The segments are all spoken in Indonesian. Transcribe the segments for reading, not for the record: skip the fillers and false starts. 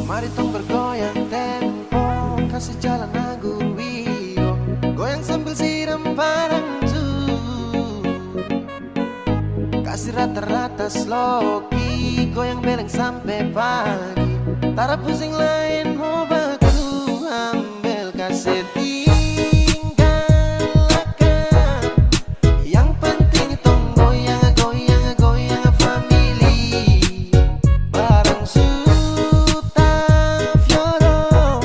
Mari tong bergoyang tempo, kasih jalan aku Wiro. Goyang sambil siram parangju, kasih rata-rata sloki. Goyang beleng sampai pagi, tara pusing lain mau baku. Ambil kasih tinggalkan, yang penting tong goyang, goyang, goyang family. Barang suta fioro,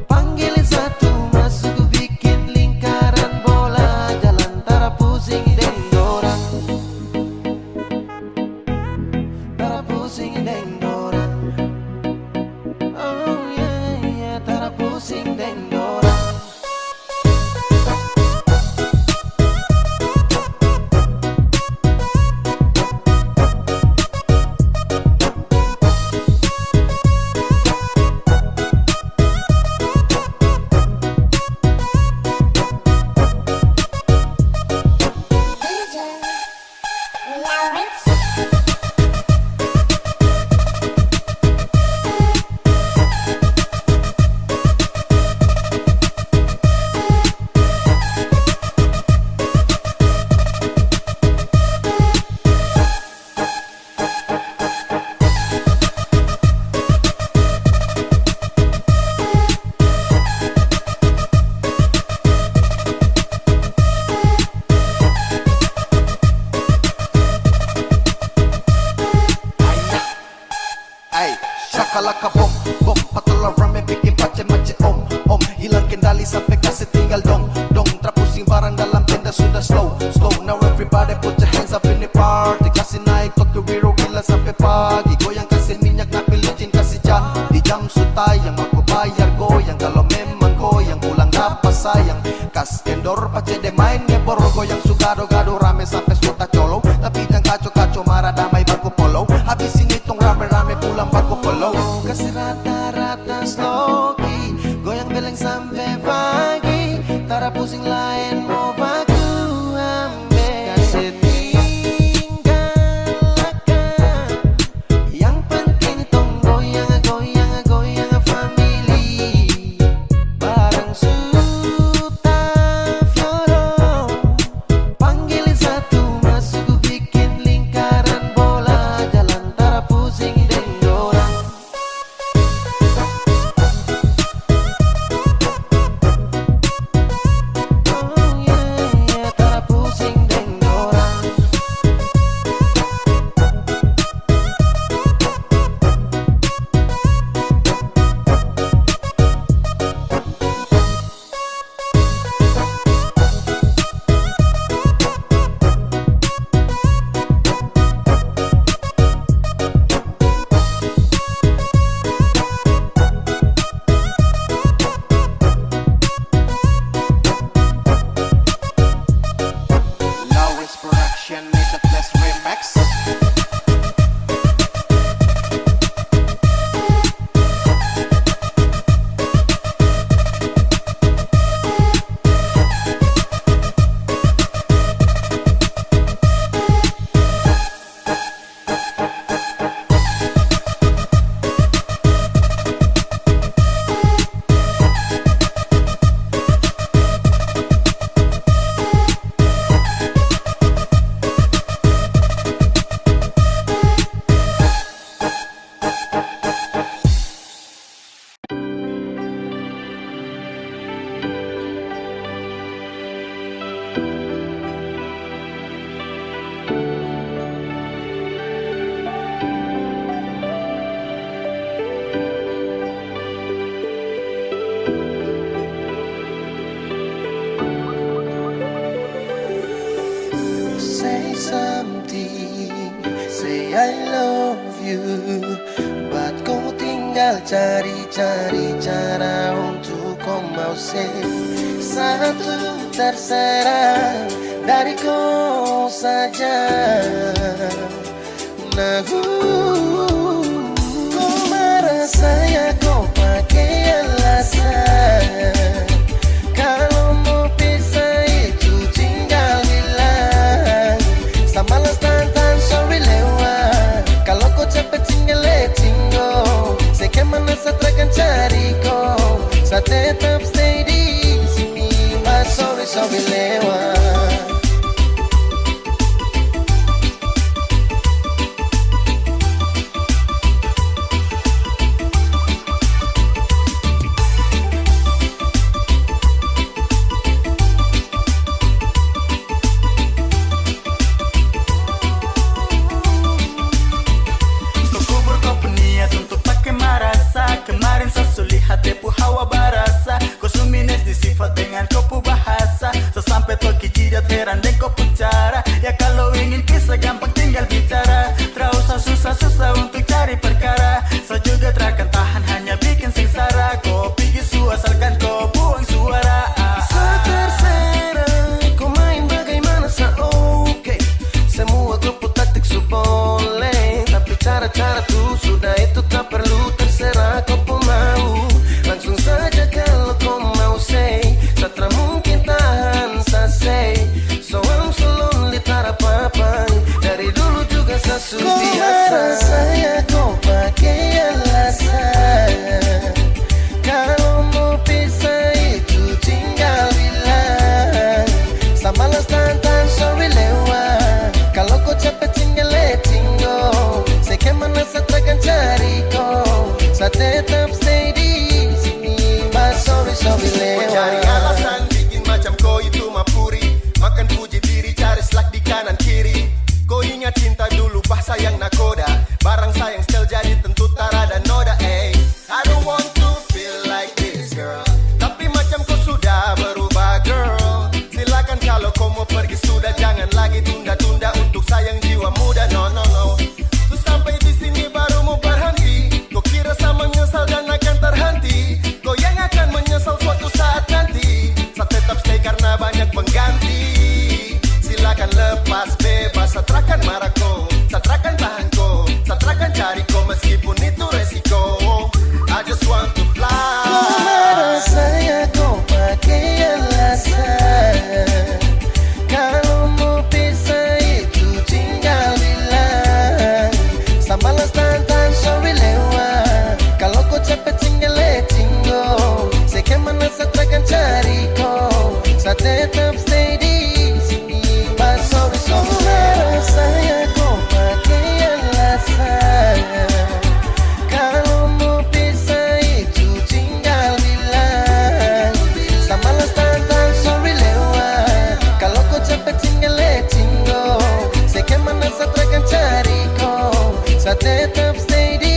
panggilin satu masuk bikin lingkaran bola. Jalan tara pusing deng dorang, tara pusing deng dorang. Oh yeah, yeah, tara pusing deng dorang. Ay, shakalaka bom, bom, patulang rame bikin pace-mace om, hilang kendali sampai kasih tinggal dong, terpusing barang dalam tenda sudah slow, now everybody put your hands up in the party. Kasih naik Tokyo Wiro gila sampai pagi, goyang kasih minyak napi licin kasih di jam sutayang aku bayar goyang, kalau memang goyang pulang dapat sayang. Kas kendor pace de main ngebor, goyang sugado-gado rame sampai suta colo, tapi jangan kaco-kaco marah damai barco polo, habisin itong rame-rame pulang barco polo. Kasih rata-rata sloki, goyang beleng sampai pagi, tara pusing lain mau baku. Ambil kasih tinggalkan, yang penting tong goyang, goyang, goyang family. Barang suta fioro, panggilin satu masuk bikin lingkaran bola. Jalan tara pusing deng dorang. Oh yeah, yeah, tara pusing deng dorang. Lowest production made the best remix. Say something, say I love you, but kau tinggal cari-cari cara untuk kau mau say satu terserah dari kau saja. Nah, kau marah saya kau pakai alasan, kalau mau pisah itu tinggal bilang. Samalas tantan sorry lewat, kalau kau cepet tinggal letting go. Say que Saya tetap stay di sini, mas sorry lewat. Kemarin saya lihat depu hawa barasa, kau sumines di sifat dengan kopu bahasa. Sesampai toki jidat heran dan kau pucara. Ya kalau ingin kisah gampang tinggal bicara. Terlalu susah untuk cari perkara. Saya juga terakan tahan hanya bikin sengsara. Kau pergi asalkan kau buang suara. Saya terserah, kau main bagaimana saya oke. Semua kau taktik su boleh, tapi cara-cara tuh sudah itu tak perlu. Terserah kau pun mau, langsung saja kalau kau mau say. Satra mungkin tahan saya say. So I'm so lonely tak apa-apa. Dari dulu juga saya sudah biasa. Saya kau pakai alasan. Kalau mau pisah itu tinggal bilang. Sama las tantan sorry lewat. Kalau kau capek tinggal letting go. Saya kemana saya takkan cari kau. Saya tetap stay di sini, mas sorry lewat. Kau cari alasan bikin macam kau itu mapuri. Makan puji diri cari slack di kanan kiri. Kau ingat cinta dulu bahasa yang nakoda. Barang sayang still jadi tentu tara dan noda. I don't want to feel like this girl. Tapi macam kau sudah berubah girl. Silakan kalau kau mau pergi sudah, jangan lagi tunda-tunda untuk sayang jiwa muda. No so, sampai di sini baru mau berhenti. Kau kira sama menyesal dan akan terhenti. Kau yang akan menyesal suatu saat nanti. Saya tetap stay karena banyak pengganti. Silakan lepas bebas, satrakan marah kau, satrakan tahan kau, satrakan cari kau meskipun itu resiko. I just want to fly. Kau marah saya kau pakai alasan. Kalau mau pisah itu tinggal bilang. Sama las tantan sorry lewat. Kalau kau capek tinggal letting go. Saya kemana saya takkan cari kau. Saya tetap stay di sini, mas sorry lewat. Saya kau pakai alasan. Kalau mau pisah itu tinggal bilang. Sama las tantan sorry lewat. Kalau kau capek tinggal letting go. Saya kemana saya takkan cari kau. Saya tetap stay di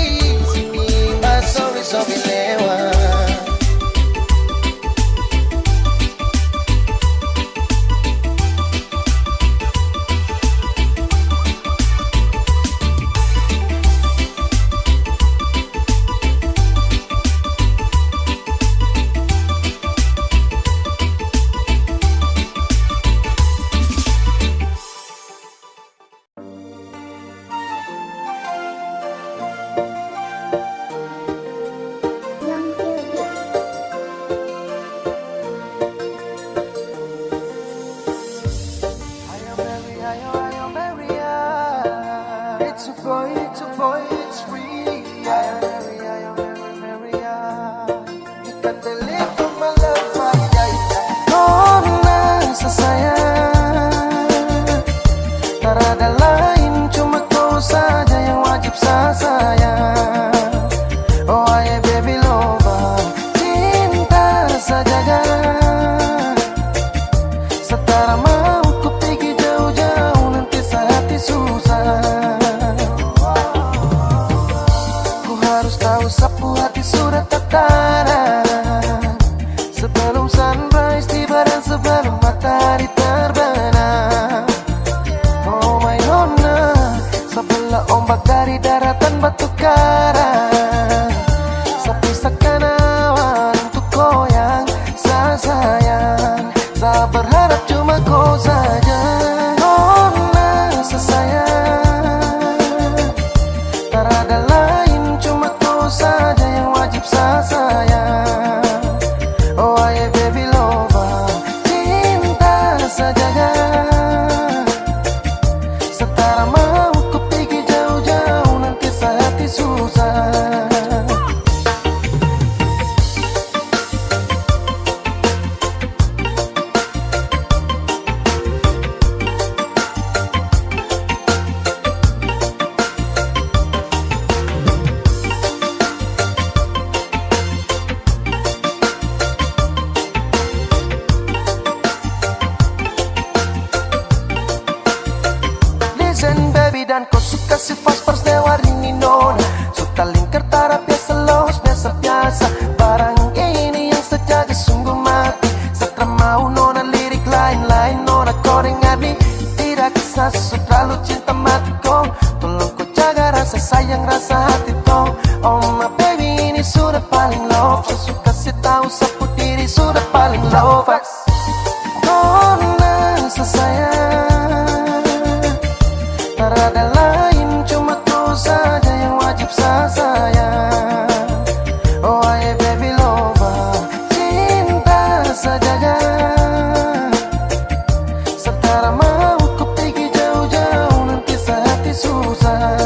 sini, mas sorry lewat. It's a boy, it's free. You can believe in my love, kau nasa sayang. Tak ada lain, cuma kau saja yang wajib saya sayang. Oh ayah baby lover, cinta saja kan. Setara mau ku pergi jauh-jauh, nanti hati susah. Tahu sapu hati sudah tertanam. Sebelum sunrise tiba dan sebelum matahari terbenam. Oh my nona, sebelah ombak dari daratan batu karang. Sepisahkan awan untuk goyang, saya sayang. Saya berharap cuma kau saja. Nona, saya sayang. Tak ada lain, cuma kau saja yang wajib saya sayang. Oh ayah baby lover, cinta saja kan. Setara mau ku pergi jauh-jauh, nanti hati susah. Sesu kasih tahu sapu diri sudah paling lovers. Nona sesayang, tak ada lain, cuma kau saja yang wajib saya sayang. Oh aye baby lover, cinta saja. Sekarang mau ku pergi jauh-jauh, nanti sehati susah.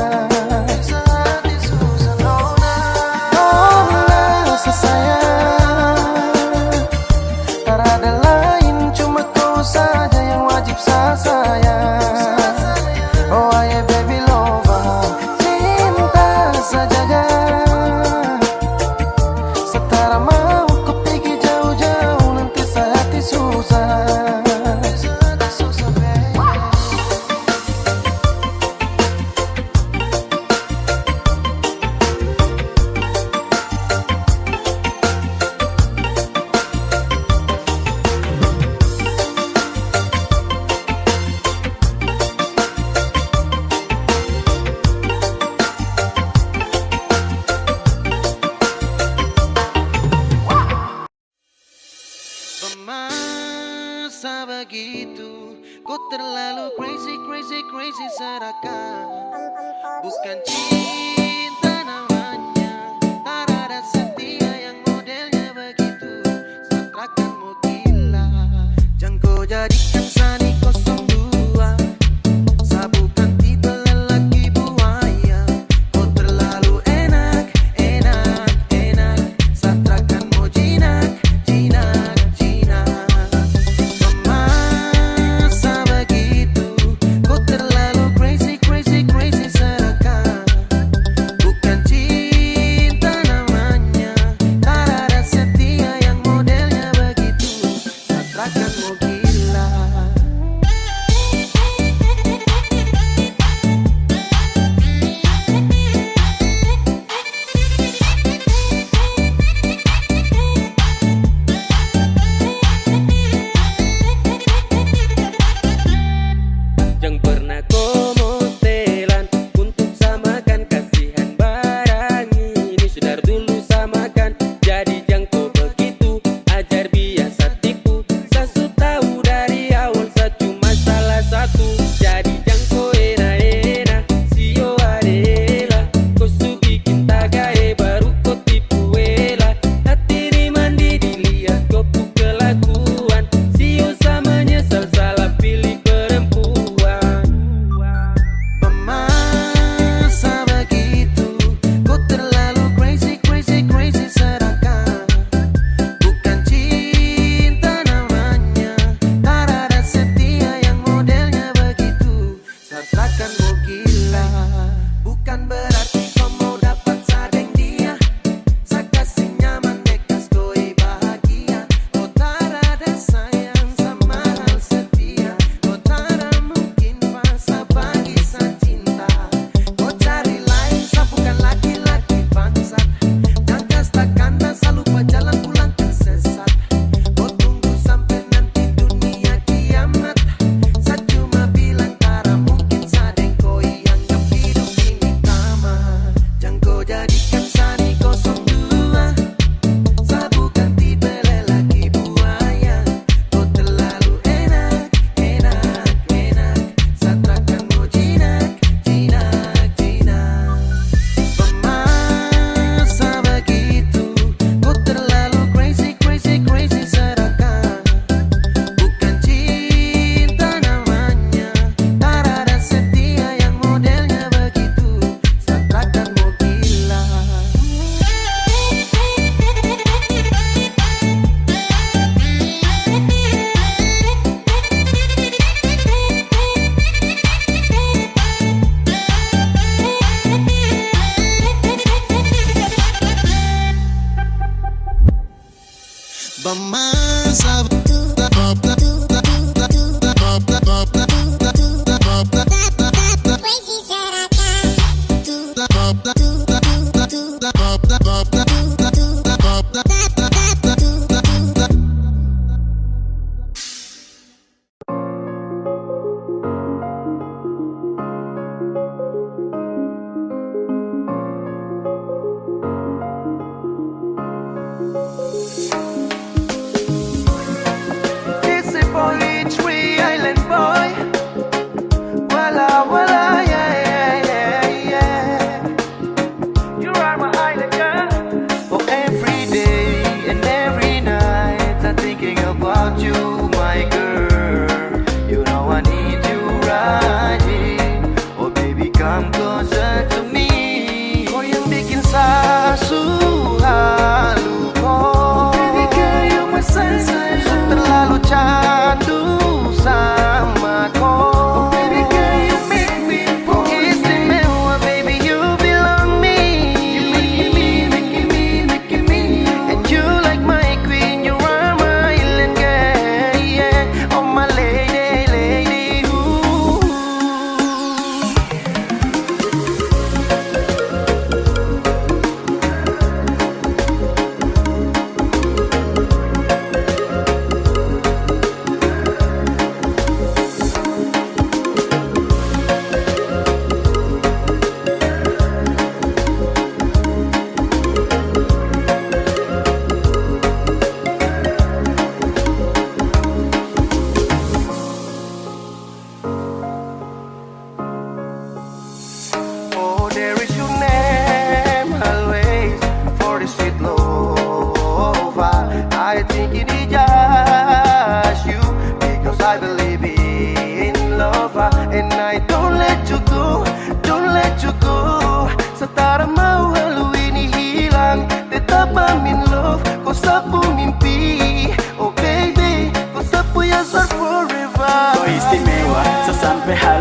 Nona sesayang, tak ada lain, cuma kau saja yang wajib saya sayang. Oh aye baby lover, cinta saja. Sekarang mau ku pergi jauh-jauh, nanti sehati susah. Masa begitu, kau terlalu crazy, crazy, crazy serakah. Bukan cinta namanya, tak ada setia yang modelnya begitu. Satrakanmu gila, jangan kau jadikan Sani 02. Saya bukan tipe lelaki buaya. Kau terlalu enak, enak, enak. Satrakanmu jinak, jinak.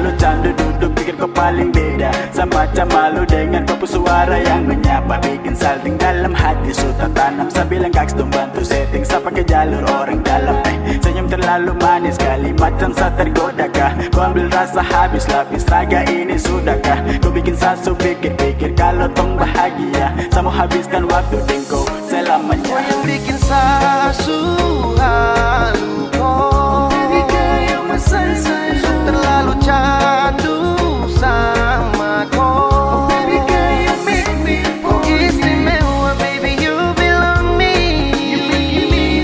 terlalu candu duduk pikir kau paling beda. Semacam malu dengan kau suara yang menyapa, bikin salting dalam hati suta tanam. Sambil kaks dong bantu setting sa pakai jalur orang dalam. Senyum terlalu manis kali macam sa tergoda kah. Kau ambil rasa habis lapis raga ini sudahkah. Kau bikin sasu pikir-pikir kalau tong bahagia. Sama habiskan waktu dengkau selamanya. Kau yang bikin sasu halu kau. Baby girl you're my sunshine. So terlalu candu sama kau. Baby girl you make me fall. Istimewa baby you belong me. You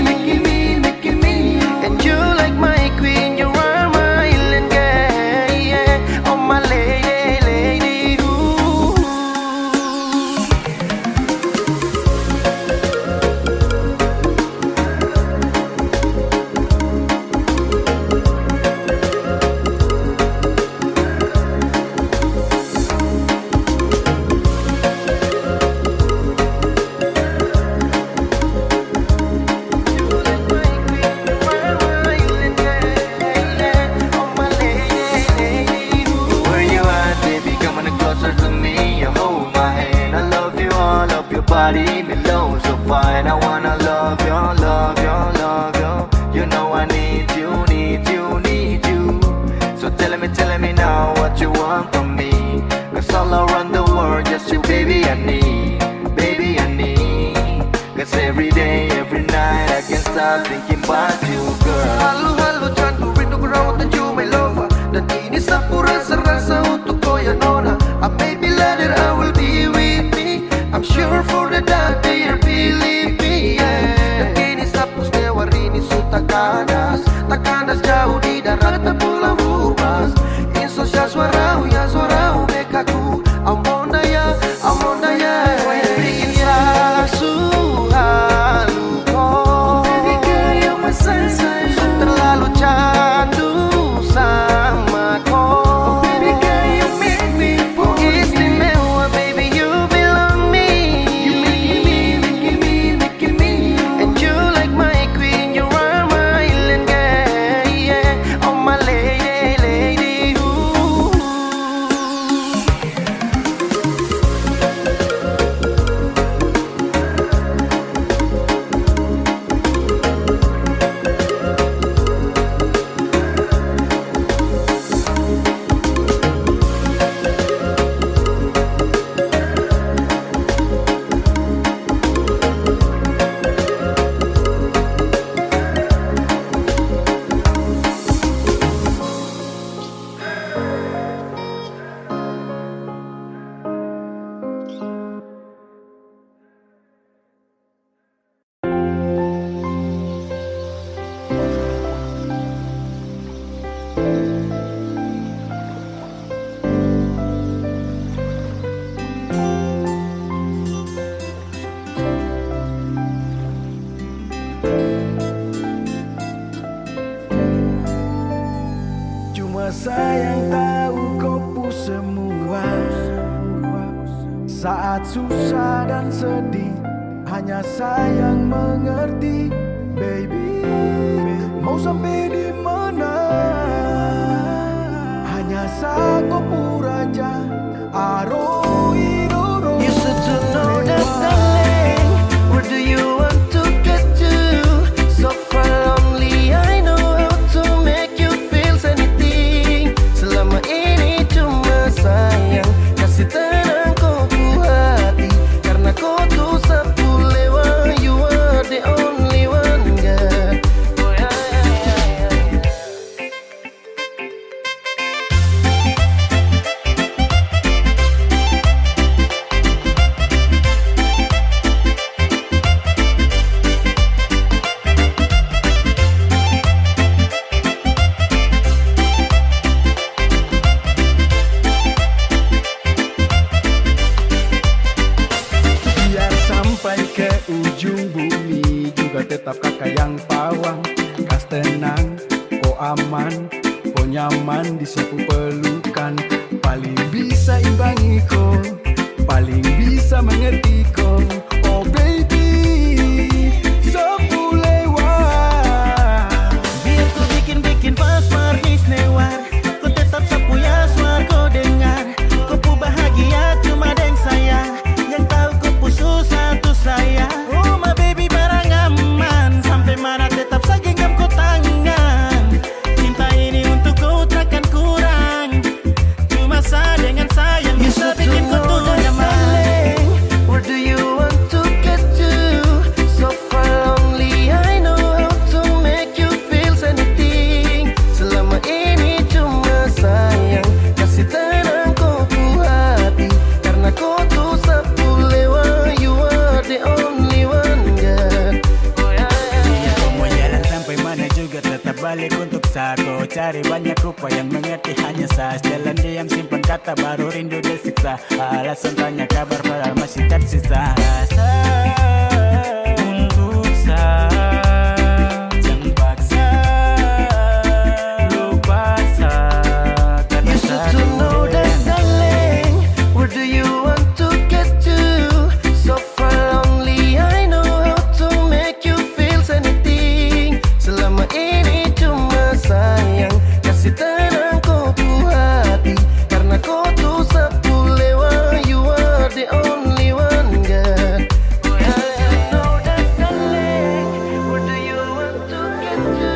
making me. And you like my queen, you are my island girl, yeah. Oh my lady, ooh. Body below so fine. I wanna love you. You know I need you. So tell me now what you want from me. Cause all around the world just you baby I need. Cause every day, every night I can't stop thinking about you girl. Halo candu rindu kerawat dan you my lover. Dan ini sapu rasa untuk kau ya nona. I may be later I will be with me. I'm sure for the day you believe me, yeah. Dan kini sapus dewar ini suta kanas. Tak kanas jauh di darat tak pulang bubas. Insosya suarau bekaku. Amona ya. Kau yang bikin sasu halu kau. Baby girl you're my sunshine. So terlalu candu sama kau. Baby girl you make me fall. Istimewa baby you belong me. You making me. And you like my queen, you are my island girl, yeah. Oh my lady, ooh. Cuma sayang tahu kau pu semua. Saat susah dan sedih, hanya sayang mengerti. Baby, mau sampai di mana? Hanya kau puraja. You said to know that darling, where do you want to get to? So far lonely, I know how to make you feel anything. Selama ini cuma sayang, kasih tenang kau ku hati. Karena kau tuh sapu lewa, you are the only one girl. Oh yeah. Biar sampai ke ujung bumi juga tetap kakak yang pawang. Kas tenang, kau aman, kau nyaman di sapu pelukan. Paling bisa imbangi kau, paling bisa mengerti kau. Oh baby, sapu lewat. Biar ku bikin pas manis newar, ku tetap sapu ya dari banyak rupa yang mengerti hanya sah. Setelan diam simpan kata baru rindu disiksa. Alasan tanya kabar padahal masih tersisa. Rasa untuk sah, jangan paksa lupa sah. Karena You should to know that, darling. Where do you want to get to? So far only I know how to make you feel anything. Selama ini cuma sayang kasih tenang kau tuh hati. Karena kau tuh satu lewa. You are the only one, girl. Oh, yeah, yeah. Know that, darling. Where do you want to get to?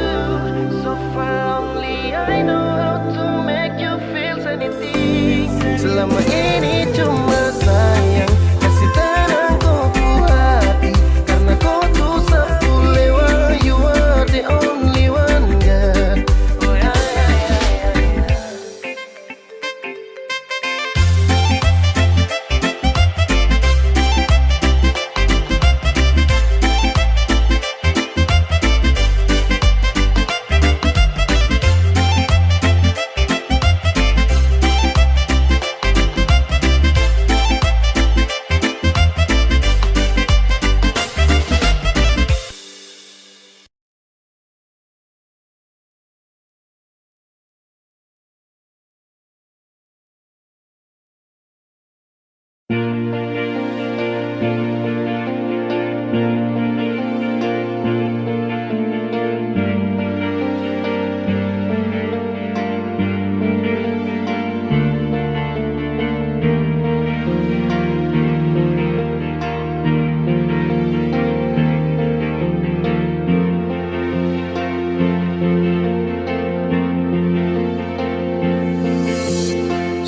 So far only I know how to make you feel anything. Selama ini cuma sayang kasih tenang kau tuh hati. Karena kau tuh satu lewa. You are the only one, girl. Oh, yeah, yeah, yeah, yeah, yeah.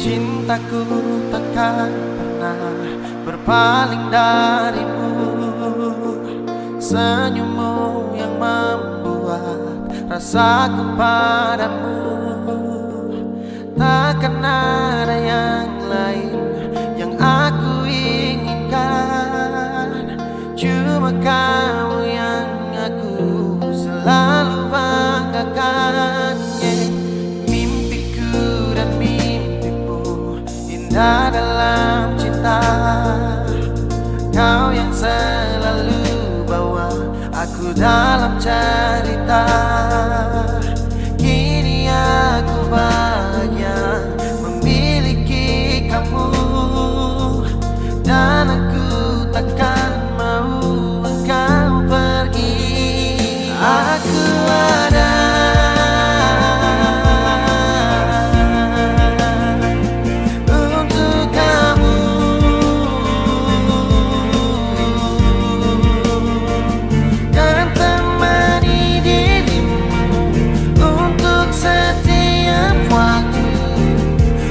Cintaku takkan pernah berpaling darimu. Senyummu yang membuat rasaku padamu. Takkan ada yang lain yang aku inginkan. Cuma kamu yang aku selalu banggakan, yeah. Mimpiku dan mimpimu indah dalam cinta. Kau yang selalu bawa aku dalam cerita. Kini aku bahagia memiliki kamu. Dan aku takkan mau engkau pergi. Aku ada untuk kamu. Kan temani dirimu untuk setiap waktu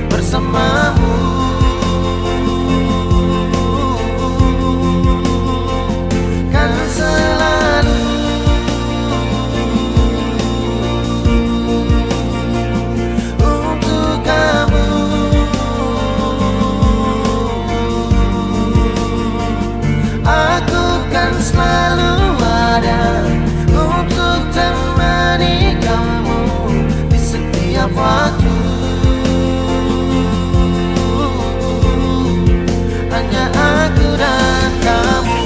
bersamamu. Kan selalu untuk kamu. Aku kan selalu ada untuk temani kamu di setiap waktu. Hanya aku dan kamu.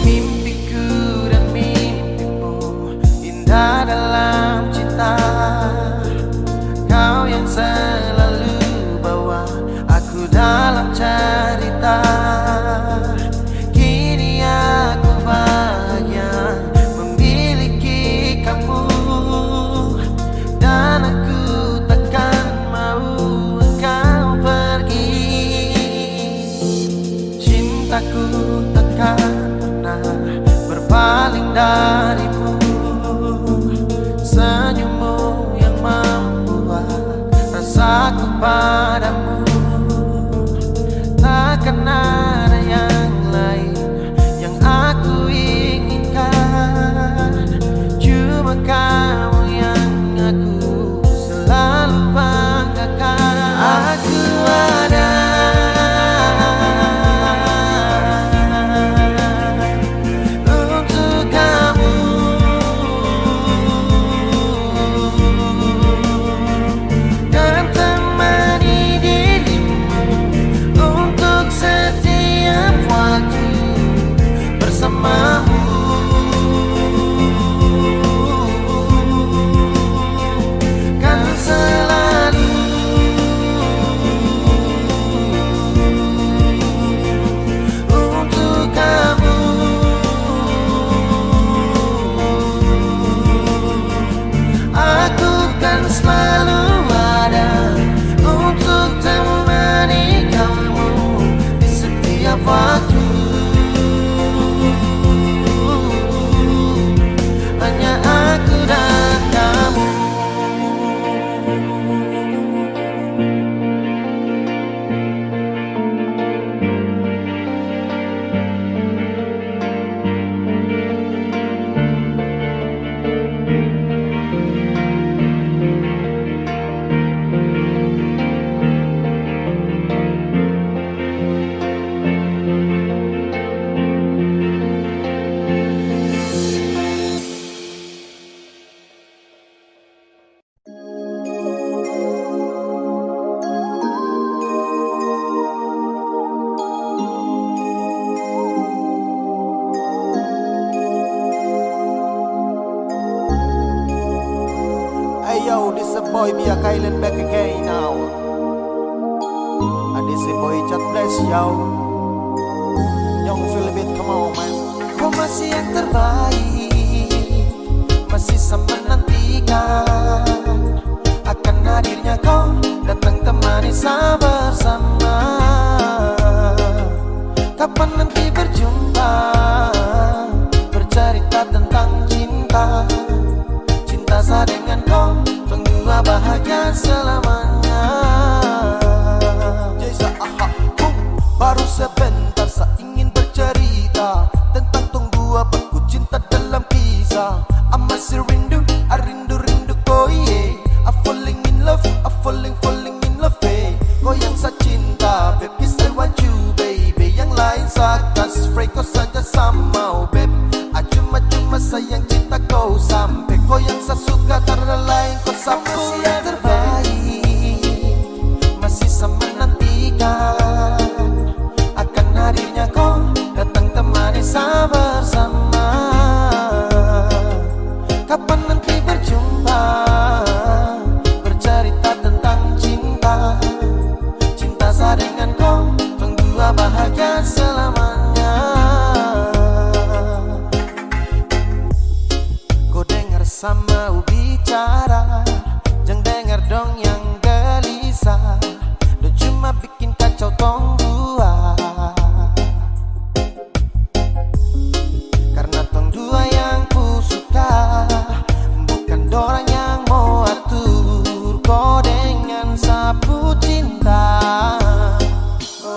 Mimpiku dan mimpimu indah dalam cinta. Kau yang selalu bawa aku dalam cerita. Kini aku bahagia memiliki kamu. Dan aku takkan mau engkau pergi. Cintaku takkan pernah berpaling darimu. Senyummu yang membuat rasa yo, this a boy Mia Kylan back again now. And this a boy Chat Bless yo. Young Philip, come on man. Kau masih yang terbaik, masih sama menantikan akan hadirnya kau datang temani saya bersama. Kapan nanti berjumpa, bercerita tentang cinta. Cinta saya dengan kau, tunggu bahagia selamanya. Jasa aha, baru sebentar saya ingin bercerita tentang tunggu abangku cinta dalam kisah. I masih rindu, I rindu kau yeah. I falling in love, I falling in love eh. Kau yang saya cinta, babe, yes I want you baby. Yang lain saya kasih free, kau saja sama oh babe. Cuma sayang cinta kau sampai. Kau yang saya suka, karena lain kau sampai. Masih yang terbaik, masih sama menantikan akan hadirnya kau datang temani saya bersama. Kapan nanti berjumpa, bercerita tentang cinta. Cinta saya dengan kau, tunggu bahagia selamanya. Kau dengar sama bicara, jangan dengar dong yang gelisah. Dan cuma bikin kacau tong dua. Karena tong dua yang ku suka, bukan dorang yang mau atur kau dengan sapu cinta.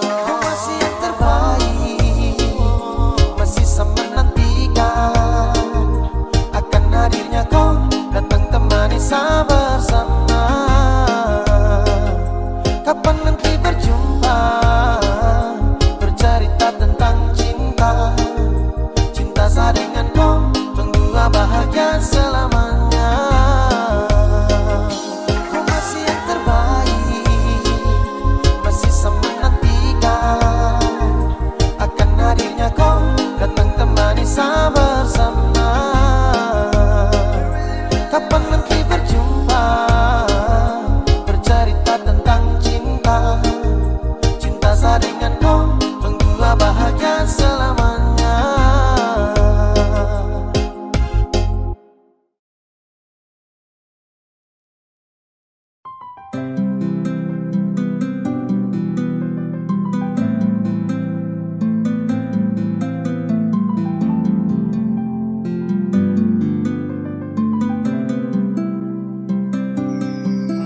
Kau masih yang terbaik, masih sama menantikan akan hadirnya kau datang temani saya bersama. Kapan nanti berjumpa, bercerita tentang cinta. Cinta saya dengan kau, tunggu bahagia selamanya. Kau masih yang terbaik, masih sama menantikan akan hadirnya kau datang temani saya bersama. Kapan nanti berjumpa, bercerita tentang cinta. Cinta saya dengan kau, tunggu bahagia selamanya.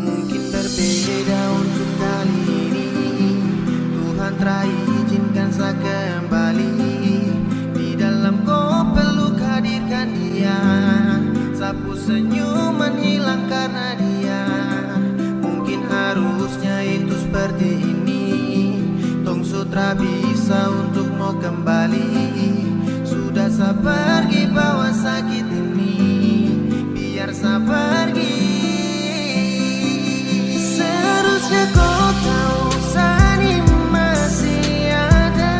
Mungkin berbeda untuk kali ini, Tuhan telah izinkan saya kembali. Di dalam kau peluk hadirkan dia, sapu senyuman hilang karena dia. Mungkin harusnya itu seperti ini, tong sutra bisa untuk mau kembali. Sudah saya pergi bawa sakit ini, biar saya pergi. Seharusnya kau tahu saya ini masih ada.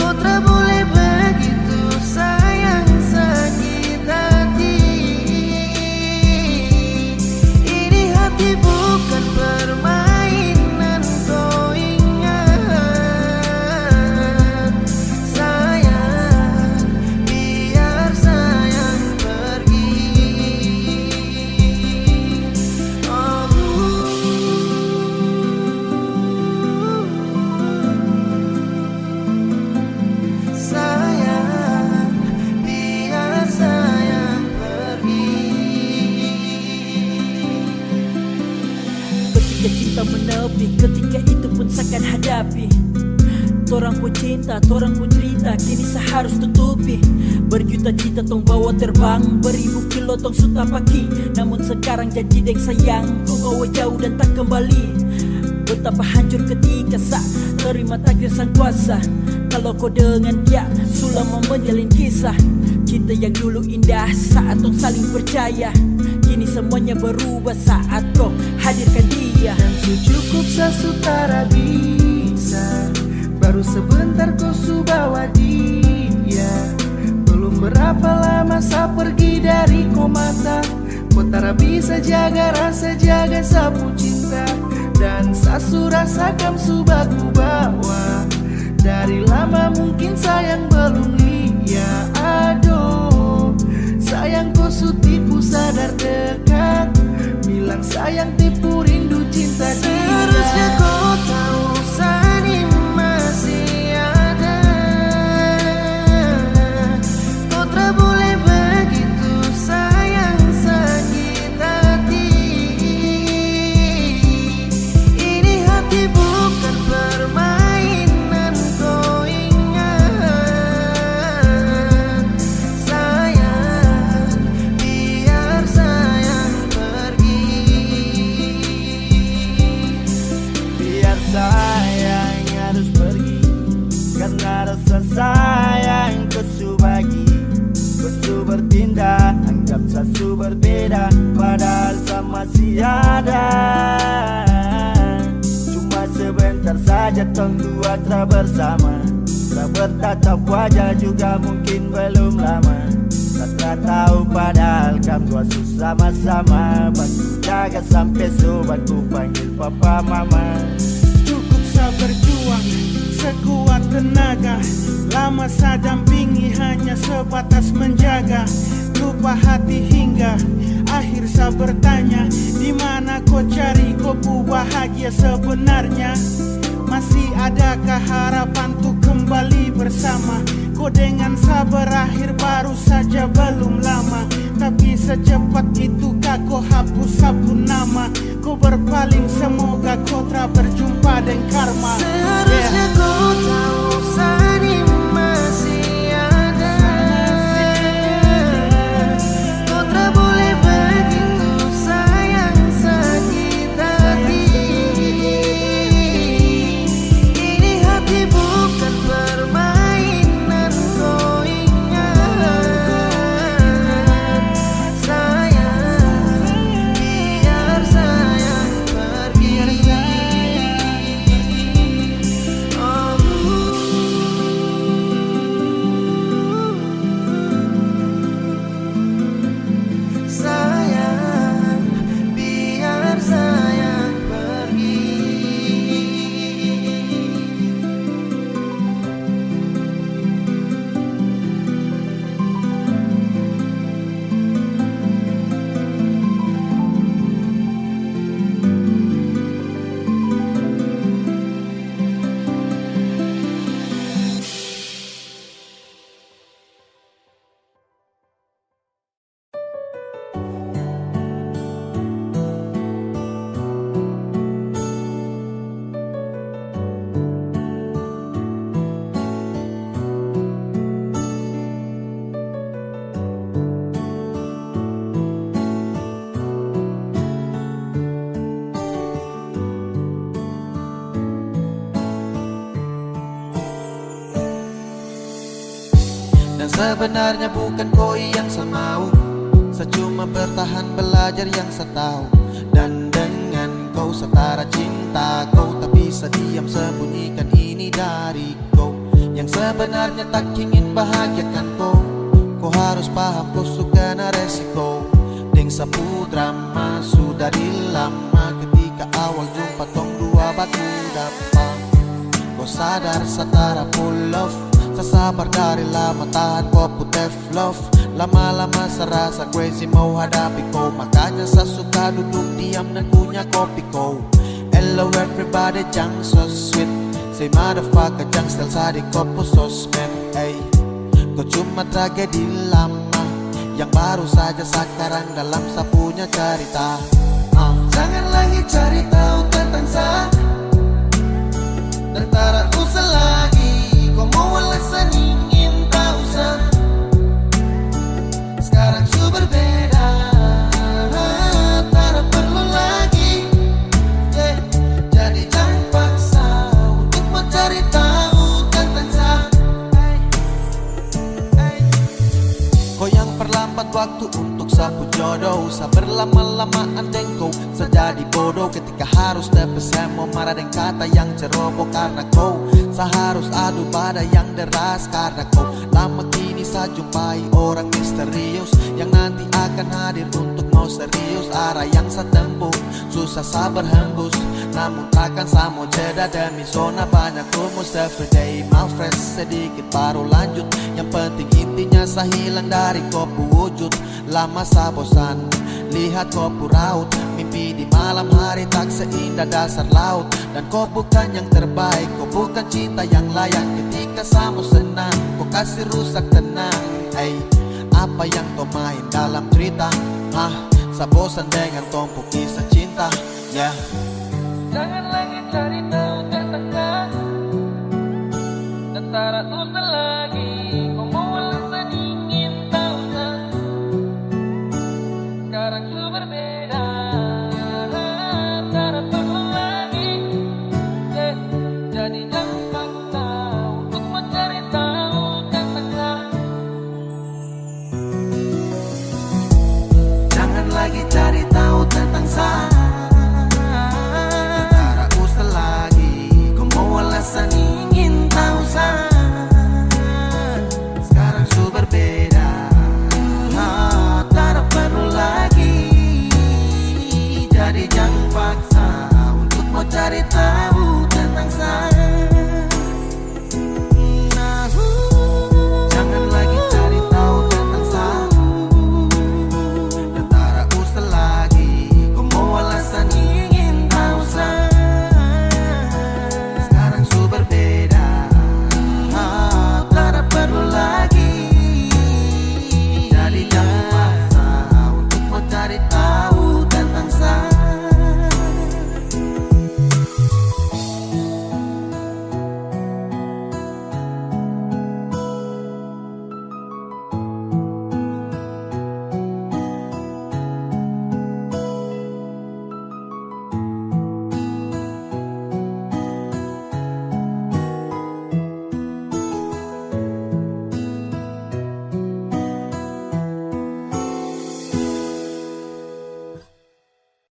Kau tak boleh begitu sayang sakit hati. Ini hati bukan permainan, kau ingat. Sayang, biar sayang pergi. Sayang, biar sayang pergi. Ketika cinta menepi, ketika itu pun seakan hadapi. Torang pun cinta, torang pun cerita, kini seharus tutupi. Berjuta-juta tong bawa terbang, beribu kilo tong suta paki. Namun sekarang janji deng sayang, kau bawa jauh dan tak kembali. Betapa hancur ketika sak terima takdir sang kuasa. Kalau kau dengan dia, sulam menjalin kisah. Cinta yang dulu indah saat tong saling percaya, kini semuanya berubah saat kau hadirkan dia. Dan cukup sesutara bisa, baru sebentar kau su bawa dia. Belum berapa Berapa lama saya pergi dari kau mata, kau tak bisa jaga rasa, jaga sapu cinta. Dan saya sudah rasakan subah ku bawa. Dari lama mungkin sayang belum lihat. Aduh, sayang kau su tipu sadar dekat, bilang sayang tipu rindu cinta dia. Seharusnya kau tahu Sani masih ada. Kau tak boleh begitu sayang sakit hati. Ini hati bukan permainan, kau ingat. Sayang, biar sayang pergi. Biar sayang harus pergi, karena rasa sayang kesu bagi. Kesu berpindah, anggap sesu berbeda, padahal sama masih ada. Cuma sebentar saja tong dua tak bersama, tak bertatap wajah juga mungkin belum lama. Tak tahu padahal kam dua sama-sama, bantu jaga sampai sobat ku panggil papa mama. Cukup saya berjuang sekuat tenaga, lama saya dampingi hanya sebatas menjaga. Lupa hati hingga akhir saya bertanya, di mana kau cari kau bahagia sebenarnya? Masih adakah harapan untuk kembali bersama? Kau dengan saya berakhir baru saja belum lama, tapi secepat itukah kau hapus sabun nama? Kau berpaling semoga kau tak berjumpa dengan karma. Seharusnya kau tahu Sani masih ada. Kau tak boleh begitu sayang sakit hati. Ini hati bukan permainan, kau ingat. Sayang, biar sayang pergi. Oh, sayang, biar sayang pergi. Dan sebenarnya bukan kau yang saya mau, saya cuma bertahan belajar yang saya tahu. Dan dengan kau setara cinta, kau tak bisa diam sembunyikan ini dari kau. Yang sebenarnya tak ingin bahagiakan kau, kau harus paham kau suka na resiko. Deng sapu drama sudah di lama, ketika awal jumpa tong dua batu dapat. Kau sadar setara full love, sasabar dari lama tahan kau putih love. Lama-lama serasa crazy mau hadapi kau, makanya saya suka duduk diam dan punya kopi kau. Hello everybody, jang so sweet, say motherfucker jang style sa di kopo sosmed. Hey, kau cuma tragedi lama yang baru saja sekarang dalam saya punya cerita. Jangan lagi cari tahu tentang saya, dan tak usah lagi kau mau alasan ingin tahu saya. Sekarang su berbeda, tak perlu lagi, jadi jangan paksa untuk mencari tahu tentang saya. Kau yang perlambat waktu untuk sapu jodoh, saya berlama-lamaan dengkau, saya jadi bodoh ketika harus tepes. Saya mau marah dengan kata yang ceroboh karena kau, saya harus adu pada yang deras karena kau. Lama kini bisa jumpai orang misterius yang nanti akan hadir untuk mau serius. Arah yang setempuh susah sabar hembus, namun takkan sama jeda demi zona banyak rumus. Everyday my friends, sedikit baru lanjut. Yang penting intinya saya hilang dari kopu wujud. Lama saya bosan lihat kopu raut, mimpi di malam hari tak seindah dasar laut. Dan kau bukan yang terbaik, kau bukan cinta yang layak. Ketika sama senang, kau kasih rusak tenang. Hey, apa yang kau main dalam cerita? Hah, saya bosan dengan tumpuk kisah cinta. Yeah. Jangan lagi cari tahu ke tengah antara lu salah